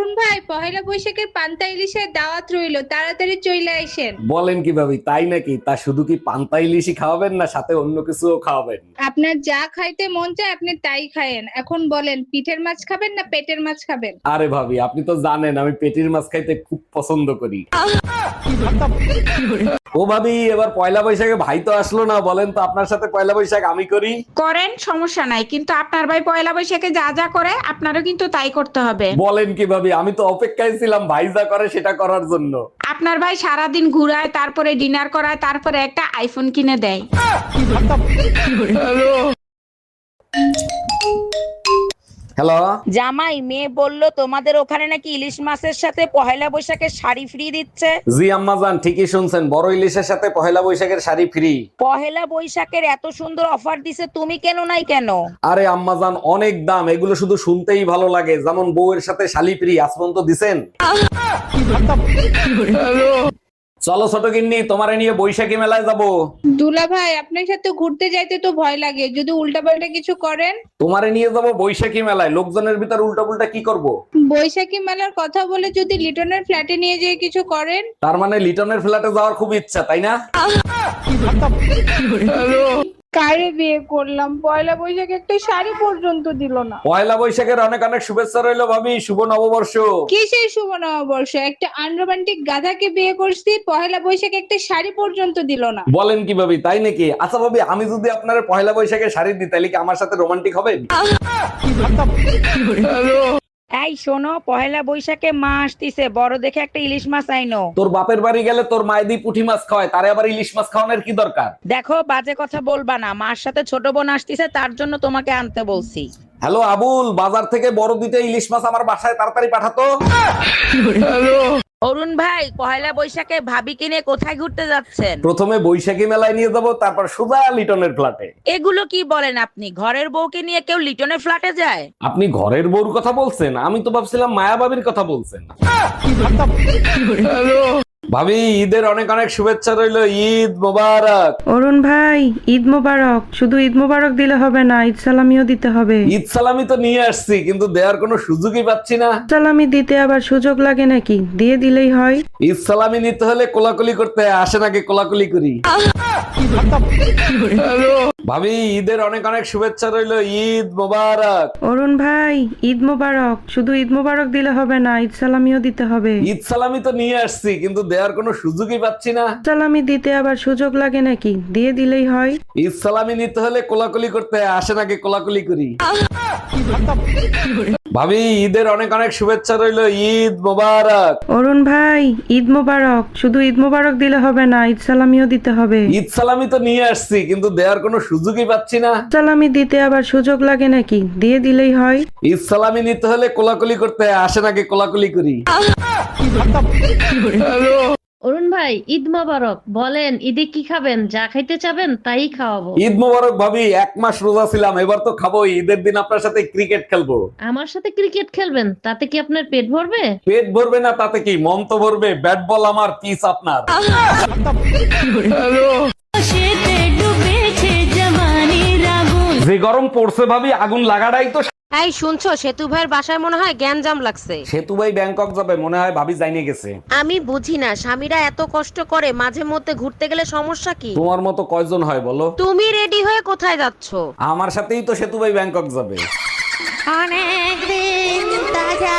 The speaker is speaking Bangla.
অরুণ ভাই, পহেলা বৈশাখের পান্তা ইলিশের দাওয়াত রইলো, তাড়াতাড়ি চলে আইসেন। বলেন কি ভাবি, তাই নাকি? তা শুধু কি পান্তা ইলিশই খাওয়াবেন না সাথে অন্য কিছুও খাওয়াবেন? আপনার যা খাইতে মন চায় আপনি তাই খায়েন। এখন বলেন, পিঠের মাছ খাবেন না পেটের মাছ খাবেন? আরে ভাবি, আপনি তো জানেন আমি পেটির মাছ খাইতে খুব পছন্দ করি। ও ভাবি, এবার পয়লা বৈশাখে ভাই তো আসলো না, বলেন তো আপনার সাথে পয়লা বৈশাখ আমি করি? করেন, সমস্যা নাই, কিন্তু আপনার ভাই পয়লা বৈশাখে যা যা করে আপনারও কিন্তু তাই করতে হবে। বলেন কি ভাবি, আমি তো অপেক্ষায় ছিলাম ভাই যা করে সেটা করার জন্য। আপনার ভাই সারাদিন ঘুরায়, তারপরে ডিনার করায়, তারপরে একটা আইফোন কিনে দেয়। হ্যালো। জামাই, মেয়ে বলল তোমাদের ওখানে নাকি ইলিশ মাছের সাথে পহেলা বৈশাখের শাড়ি ফ্রি দিচ্ছে। জি আম্মাজান, ঠিকই শুনছেন, বড় ইলিশের সাথে পহেলা বৈশাখের শাড়ি ফ্রি। পহেলা বৈশাখের এত সুন্দর অফার দিছে, তুমি কেন নাই কেন? আরে আম্মাজান, অনেক দাম, এগুলো শুধু শুনতেই ভালো লাগে। যেমন বউয়ের সাথে শালি ফ্রি, আজ পর্যন্ত দিছেন? চলো ছোট গিন্নি, তোমারে নিয়ে বৈশাখী মেলায় যাব। দুলা ভাই, আপনার সাথে ঘুরতে যাইতে তো ভয় লাগে, যদি উল্টাপাল্টা কিছু করেন। তোমারে নিয়ে যাব বৈশাখী মেলায়, লোকজনের ভিতর উল্টা পুল্টা কি করব? বৈশাখী মেলার কথা বলে যদি লিটনের ফ্ল্যাটে নিয়ে যেয়ে কিছু করেন। তার মানে লিটনের ফ্ল্যাটে যাওয়ার খুব ইচ্ছা, তাই না? কারে বিয়ে করলাম, পয়লা বৈশাখে একটা শাড়ি পর্যন্ত দিল না। পয়লা বৈশাখের অনেক অনেক শুভেচ্ছা রইলো ভাবি, শুভ নববর্ষ। কিসের শুভ নববর্ষ? একটা আনরোমান্টিক গাধাকে বিয়ে করছি, পয়লা বৈশাখে একটা শাড়ি পর্যন্ত দিল না। বলেন কি ভাবি, তাই নাকি? আচ্ছা ভাবি, আমি যদি আপনার পয়লা বৈশাখে শাড়ি দিই তাহলে কি আমার সাথে রোমান্টিক হবে? এই শোনো, পহেলা বৈশাখে মা আসতিছে, বড় দেখে একটা ইলিশ মাছ আইনো। তোর বাপের বাড়ি গেলে তোর মায়েদি পুঁটি মাছ খাওয়ায়, তারে আবার ইলিশ মাছ খাওয়ানোর কি দরকার? দেখো, বাজে কথা বলবা না, মার সাথে ছোট বোন আসতিছে, তার জন্য তোমাকে আনতে বলছি। হ্যালো আবুল, বাজার থেকে বড় দুইটা ইলিশ মাছ আমার বাসায় তাড়াতাড়ি পাঠাতো। অরুণ ভাই, পহেলা বৈশাখে ভাবি কিনে কোথায় ঘুরতে যাচ্ছেন? প্রথমে বৈশাখী মেলায় নিয়ে যাব, তারপর সোজা লিটনের ফ্ল্যাটে। এগুলো কি বলেন আপনি? ঘরের বউকে নিয়ে কেউ লিটনের ফ্ল্যাটে যায়? আপনি ঘরের বউর কথা বলছেন, আমি তো ভাবছিলাম মায়া ভাবির কথা বলছেন। ভাবি, ঈদের অনেক অনেক শুভেচ্ছা রইলো, ঈদ মোবারক। অরুণ ভাই, ঈদ মোবারক। শুধু ঈদ মোবারক দিলে হবে না, ঈদ সালামিও দিতে হবে। ঈদ সালামি তো নিয়ে আসছি, কিন্তু দেওয়ার কোনো সুযোগই পাচ্ছি না। সালামি দিতে আবার সুযোগ লাগে নাকি? দিয়ে দিলেই হয়। ঈদ সালামি নিতে হলে কোলাকুলি করতে হয়, আসেন আগে কোলাকুলি করি। ভাবি, ঈদের অনেক অনেক শুভেচ্ছা রইলো, ঈদ মোবারক। অরুণ ভাই, ঈদ মোবারক। শুধু ঈদ মোবারক দিলে হবে না, ঈদ সালামিও দিতে হবে। ঈদ সালামি তো নিয়ে আসছি, কিন্তু দেওয়ার কোনো সুযোগই পাচ্ছি না। সালামি দিতে আবার সুযোগ লাগে নাকি? দিয়ে দিলেই হয়। ঈদ সালামি নিতে হলে কোলাকুলি করতে হয়, আসেন আগে কোলাকুলি করি। ভাবি, ঈদের অনেক অনেক শুভেচ্ছা রইলো, ঈদ মোবারক। অরুণ ভাই, ঈদ মোবারক। শুধু ঈদ মোবারক দিলে হবে না, ঈদ সালামিও দিতে হবে। ঈদ সালামি তো নিয়ে আসছি, কিন্তু দেওয়ার কোনো সুযোগই পাচ্ছি না। সালামি দিতে আবার সুযোগ লাগে নাকি? দিয়ে দিলেই হয়। ঈদ সালামি নিতে হলে কোলাকুলি করতে হয়, আসেন আগে কোলাকুলি করি। অরুণ ভাই, ঈদ মোবারক। বলেন, ঈদে কি খাবেন? যা খাইতে চাবেন তাই খাওয়াবো। ঈদ মোবারক ভাবি, 1 মাস রোজা ছিলাম, এবার তো খাবো। ঈদের দিন আপনার সাথে ক্রিকেট খেলবো। আমার সাথে ক্রিকেট খেলবেন? তাতে কি আপনার পেট ভরবে? পেট ভরবে না তাতে কি, মন তো ভরবে। ব্যাট বল আমার, পিস আপনার। যে গরম পড়ছে ভাবি, আগুন লাগাটাই তো। এই শুনছো, সেতু ভাইয়ের বাসায় মনে হয় গ্যাঞ্জাম লাগছে। সেতু ভাই ব্যাংকক যাবে, মনে হয় ভাবি জানিয়ে গেছে। আমি বুঝি না, স্বামীরা এত কষ্ট করে, মাঝে মধ্যে ঘুরতে গেলে সমস্যা কি? তোমার মতো কয়জন হয় বলো? তুমি রেডি হয়ে কোথায় যাচ্ছো? আমার সাথেই তো সেতু ভাই ব্যাংকক যাবে। অনেক দিন তাজা